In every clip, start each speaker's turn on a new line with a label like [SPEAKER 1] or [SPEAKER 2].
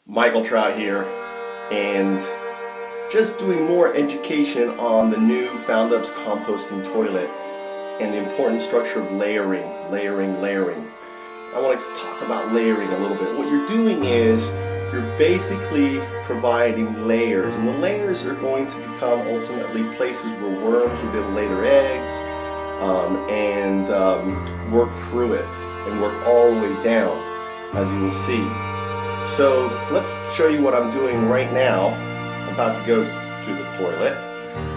[SPEAKER 1] Michael Trout here, and just doing more education on the new Foundups composting toilet and the important structure of layering. I want to talk about layering a little bit. What you're doing is you're basically providing layers, and the layers are going to become ultimately places where worms will be able to lay their eggs and work through it and work all the way down, as you will see. So let's show you what I'm doing right now. I'm about to go to the toilet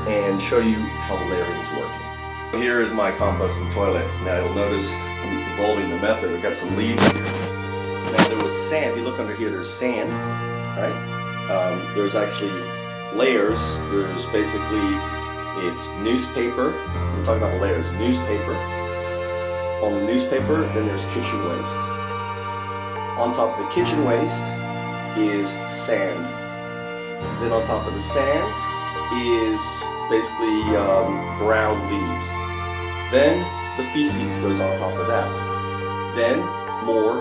[SPEAKER 1] and show you how the layering is working. Here is my composting toilet. Now you'll notice I'm evolving the method. I've got some leaves here. Now there was sand. If you look under here, there's sand, right? There's actually layers. There's basically, it's newspaper. We'll talk about the layers. Newspaper. On the newspaper, then there's kitchen waste. On top of the kitchen waste is sand. Then on top of the sand is basically brown leaves. Then the feces goes on top of that. Then more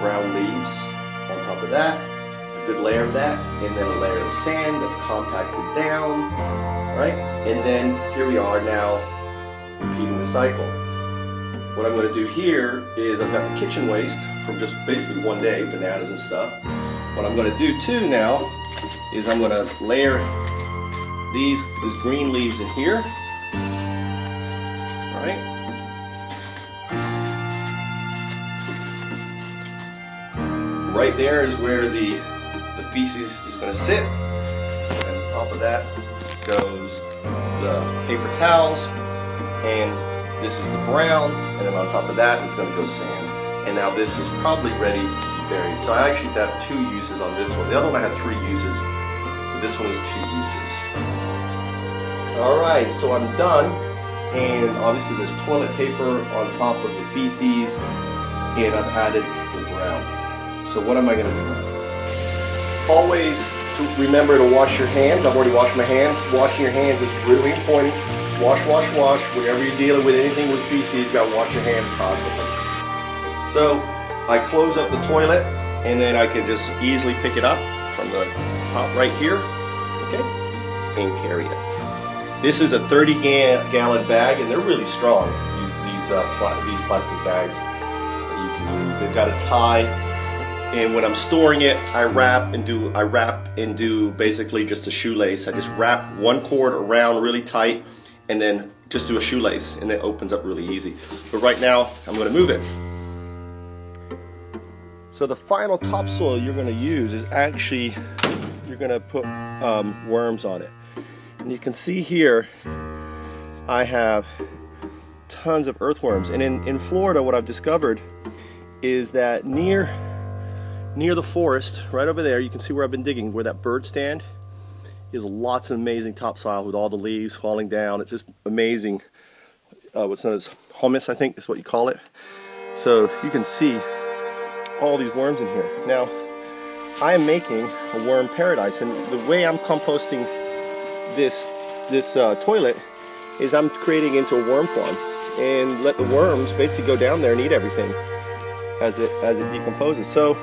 [SPEAKER 1] brown leaves on top of that, a good layer of that, and then a layer of sand that's compacted down, right? And then here we are now repeating the cycle. What I'm going to do here is I've got the kitchen waste from just basically one day, bananas and stuff. What I'm going to do too now is I'm going to layer these green leaves in here. All right. Right there is where the feces is going to sit. And on top of that goes the paper towels, and this is the brown, and then on top of that is going to go sand. And now this is probably ready to be buried. So I actually have 2 uses on this one. The other one I had 3 uses, but this one is 2 uses. Alright, so I'm done, and obviously there's toilet paper on top of the feces, and I've added the brown. So what am I going to do now? Always to remember to wash your hands. I've already washed my hands. Washing your hands is really important. Wash, wash, wash. Whenever you're dealing with anything with feces, you gotta wash your hands constantly. So I close up the toilet, and then I can just easily pick it up from the top right here, okay, and carry it. This is a 30-gallon bag, and they're really strong. These plastic bags that you can use. They've got a tie, and when I'm storing it, I wrap and do basically just a shoelace. I just wrap one cord around really tight, and then just do a shoelace, and it opens up really easy. But right now, I'm going to move it. So the final topsoil you're going to use is actually, you're going to put worms on it. And you can see here, I have tons of earthworms. And in Florida, what I've discovered is that near the forest, right over there, you can see where I've been digging, where that bird stand is, lots of amazing topsoil with all the leaves falling down. It's just amazing. What's known as humus, I think is what you call it. So you can see all these worms in here. Now, I am making a worm paradise, and the way I'm composting this toilet is I'm creating into a worm farm, and let the worms basically go down there and eat everything as it decomposes. So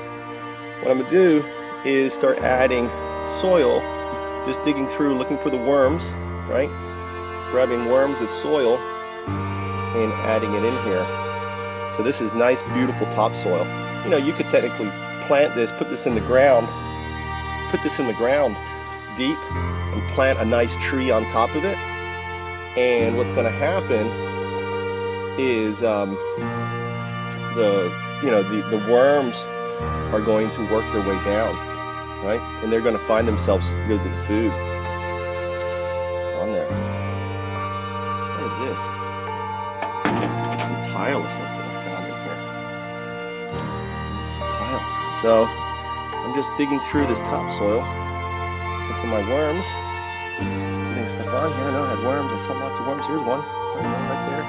[SPEAKER 1] what I'm gonna do is start adding soil. Just digging through, looking for the worms, right? Grabbing worms with soil and adding it in here. So this is nice, beautiful topsoil. You know, you could technically plant this, put this in the ground deep, and plant a nice tree on top of it. And what's going to happen is the worms are going to work their way down. Right? And they're going to find themselves good food on there. What is this? It's some tile or something I found in here. Some tile. So I'm just digging through this topsoil, looking for my worms. Putting stuff on here. I know I had worms. I saw lots of worms. Here's one. Right there.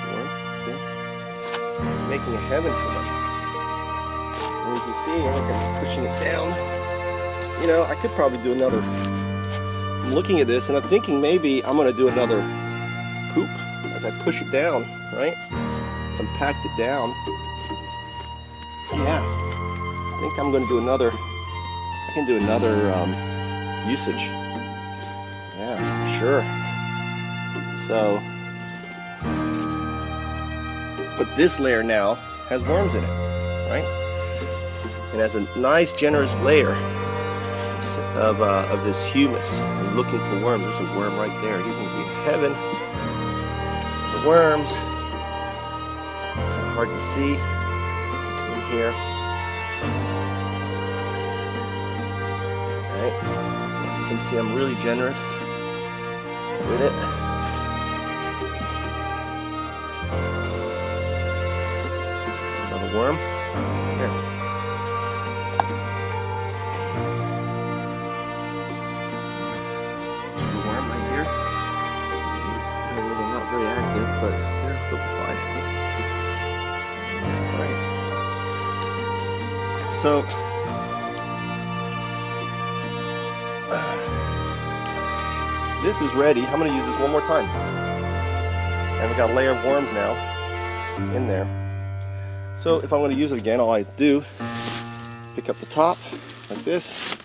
[SPEAKER 1] Worm. See? Making a heaven for them. And you can see, I'm pushing it down. You know, I could probably do another. I'm looking at this and I'm thinking maybe I'm going to do another poop as I push it down, right? Compact it down. Yeah, I think I'm going to do another I can do another usage. Yeah, sure. So, but this layer now has worms in it, right? It has a nice, generous layer of this humus. I'm looking for worms. There's a worm right there. He's going to be in heaven. The worms, kind of hard to see in here. All right. As you can see, I'm really generous with it. Another worm. Here. Very active, but they'll be fine. Alright. So, this is ready. I'm going to use this one more time. And we've got a layer of worms now in there. So, if I'm going to use it again, all I do, pick up the top like this.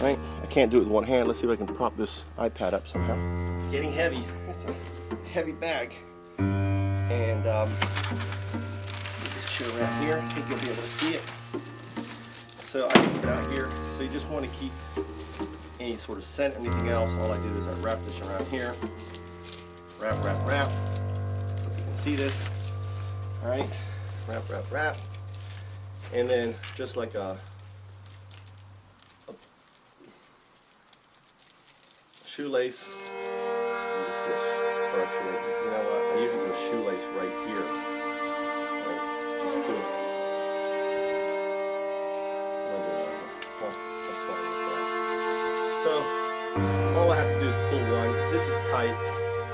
[SPEAKER 1] Right? I can't do it with one hand. Let's see if I can prop this iPad up somehow. It's getting heavy. It's a heavy bag, and just show around here. I think you'll be able to see it. So I can put it out here. So you just want to keep any sort of scent or anything else. All I do is I wrap this around here. Wrap, wrap, wrap. Hope you can see this. All right, wrap, wrap, wrap, and then just like a shoelace. Or actually, you know what? I usually do a shoelace right here. Right? Just do it. Well, that's fine with that. So, all I have to do is pull one. This is tight.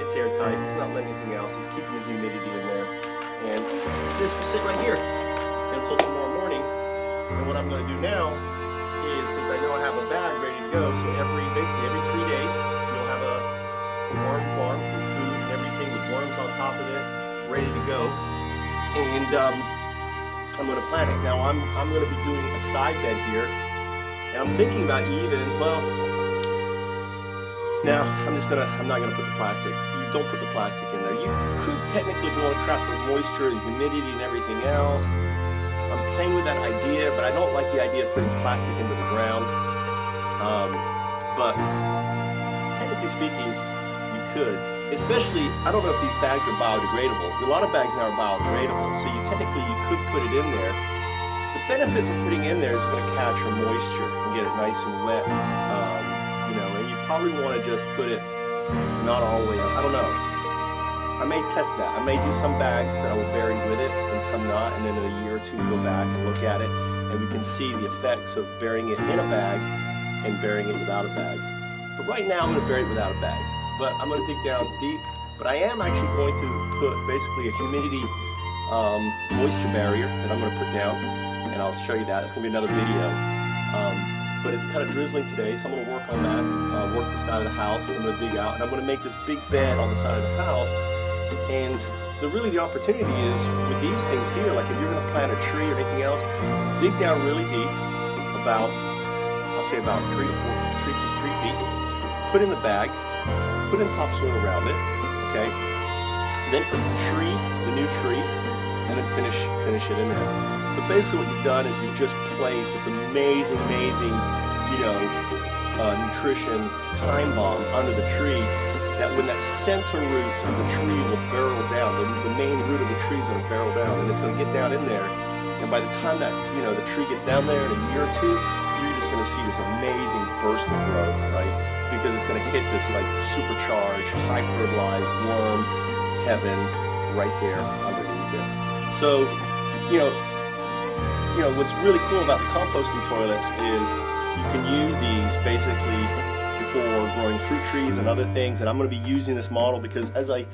[SPEAKER 1] It's airtight. It's not letting anything else. It's keeping the humidity in there. And this will sit right here until tomorrow morning. And what I'm going to do now is, since I know I have a bag ready to go, so basically every 3 days, you'll have a worm farm with food and everything with worms on top of it, ready to go. And I'm going to plant it. Now I'm going to be doing a side bed here, and I'm thinking about I'm not going to put the plastic. You don't put the plastic in there. You could technically, if you want to trap the moisture, the humidity, and everything else. I'm playing with that idea, but I don't like the idea of putting plastic into the ground. But technically speaking, you could. Especially, I don't know if these bags are biodegradable. A lot of bags now are biodegradable, so you could put it in there. The benefit for putting in there is it's going to capture moisture and get it nice and wet. And you probably want to just put it not all the way up. I don't know. I may test that. I may do some bags that I will bury with it and some not, and then in a year or two go back and look at it, and we can see the effects of burying it in a bag and burying it without a bag. But right now I'm going to bury it without a bag. But I'm going to dig down deep. But I am actually going to put basically a humidity moisture barrier that I'm going to put down, and I'll show you that. It's going to be another video. But it's kind of drizzling today, so I'm going to work on that, work the side of the house. I'm going to dig out, and I'm going to make this big bed on the side of the house. And really the opportunity is with these things here, like if you're going to plant a tree or anything else, dig down really deep, I'll say about 3 feet, put in the bag, put in topsoil around it, okay? Then put the new tree, and then finish it in there. So basically what you've done is you've just placed this amazing, nutrition time bomb under the tree, that when that center root of the tree will barrel down, the main root of the tree is going to barrel down, and it's going to get down in there. And by the time that the tree gets down there in a year or two, you're just going to see this amazing burst of growth, right? Because it's going to hit this like supercharged, high fertilized worm heaven right there underneath it. So, what's really cool about the composting toilets is you can use these basically for growing fruit trees and other things, and I'm going to be using this model because as I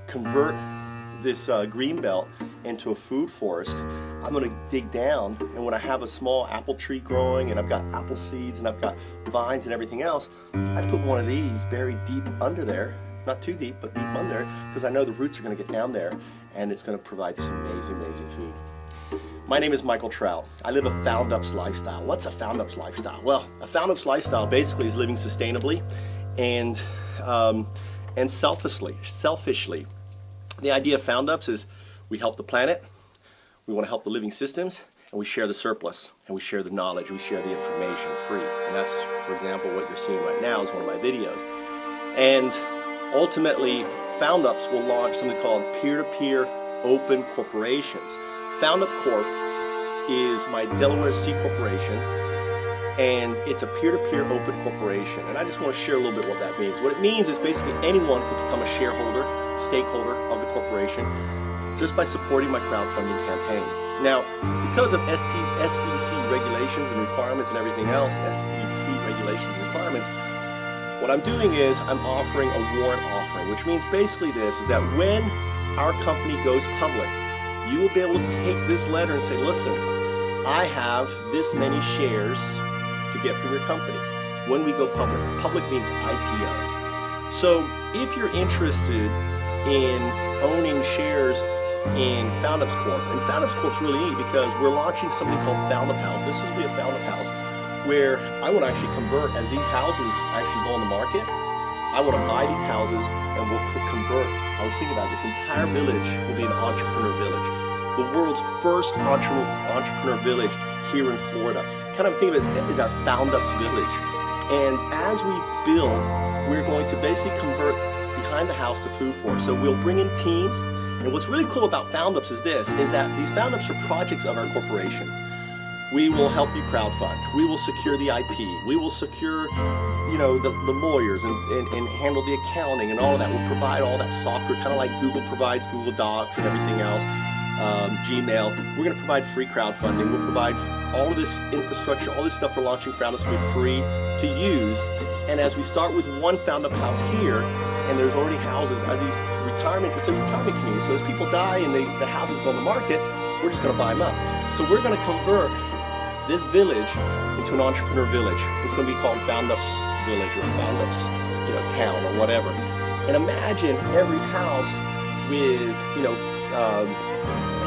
[SPEAKER 1] convert this green belt into a food forest, I'm going to dig down, and when I have a small apple tree growing and I've got apple seeds and I've got vines and everything else, I put one of these buried deep under there, not too deep, but deep under, because I know the roots are going to get down there and it's going to provide some amazing food. My name is Michael Trout. I live a Foundups lifestyle. What's a Foundups lifestyle? Well, a Foundups lifestyle basically is living sustainably and selfishly. The idea of Foundups is we help the planet, we want to help the living systems, and we share the surplus, and we share the knowledge, we share the information free. And that's, for example, what you're seeing right now is one of my videos. And ultimately, Foundups will launch something called peer-to-peer open corporations. Foundup Corp is my Delaware C corporation, and it's a peer-to-peer open corporation. And I just want to share a little bit what that means. What it means is basically anyone could become a shareholder, stakeholder of the corporation just by supporting my crowdfunding campaign. Now, because of SEC regulations and requirements and everything else, SEC regulations and requirements, what I'm doing is I'm offering a warrant offering, which means basically this, is that when our company goes public, you will be able to take this letter and say, listen, I have this many shares to get from your company when we go public. Public means IPO. So if you're interested in owning shares in Foundups Corp, and Foundups Corp's really neat because we're launching something called Foundup House. This will be a Foundup House where I want to actually convert, as these houses actually go on the market, I want to buy these houses and we'll convert. I was thinking about this entire village will be an entrepreneur village. The world's first entrepreneur village here in Florida. Kind of think of it as our Foundups village. And as we build, we're going to basically convert behind the house to food forest. So we'll bring in teams. And what's really cool about Foundups is this, is that these Foundups are projects of our corporation. We will help you crowdfund. We will secure the IP. We will secure, you know, the lawyers and handle the accounting and all of that. We'll provide all that software, kind of like Google provides Google Docs and everything else, Gmail. We're going to provide free crowdfunding. We'll provide all of this infrastructure, all this stuff for launching Foundups will be free to use. And as we start with one Foundup house here, and there's already houses as these retirement communities. So as people die and the houses go on the market, we're just going to buy them up. So we're going to convert this village into an entrepreneur village. It's going to be called Foundups Village or Foundups, town or whatever. And imagine every house with,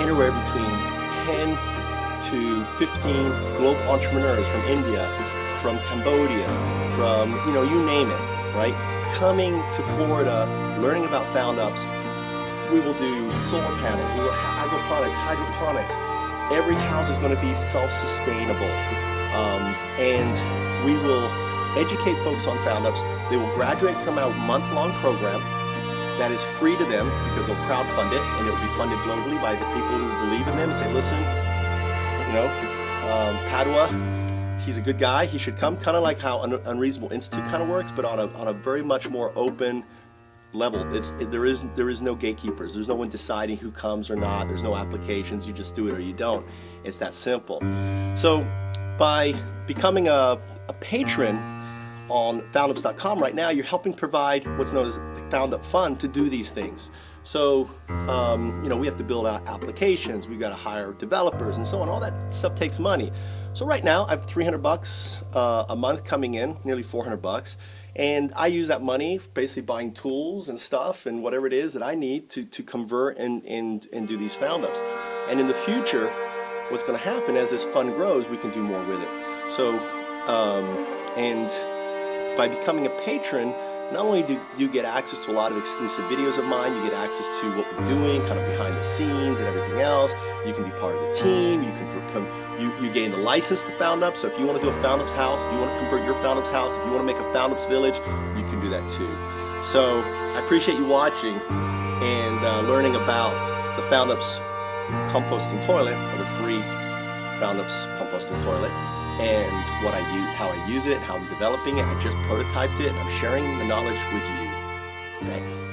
[SPEAKER 1] anywhere between 10 to 15 global entrepreneurs from India, from Cambodia, from, you name it, right? Coming to Florida, learning about Foundups. We will do solar panels, we will hydroponics. Every house is going to be self-sustainable, and we will educate folks on Foundups. They will graduate from our month-long program that is free to them because they'll crowdfund it, and it will be funded globally by the people who believe in them and say, listen, Padua, he's a good guy, he should come, kind of like how Unreasonable Institute kind of works, but on a very much more open level. There is no gatekeepers. There's no one deciding who comes or not. There's no applications. You just do it or you don't. It's that simple. So by becoming a patron on Foundups.com right now, you're helping provide what's known as the Foundup Fund to do these things. So we have to build out applications. We've got to hire developers and so on. All that stuff takes money. So right now I have $300 a month coming in, nearly $400. And I use that money basically buying tools and stuff and whatever it is that I need to convert and do these Foundups. And in the future, what's going to happen as this fund grows, we can do more with it. So, and by becoming a patron, not only do you get access to a lot of exclusive videos of mine, you get access to what we're doing, kind of behind the scenes and everything else. You can be part of the team. You can you gain the license to Foundups. So if you want to do a Foundups house, if you want to convert your Foundups house, if you want to make a Foundups village, you can do that too. So I appreciate you watching and learning about the Foundups composting toilet, or the free Foundups composting toilet, and how I use it, how I'm developing it. I just prototyped it, and I'm sharing the knowledge with you. Thanks.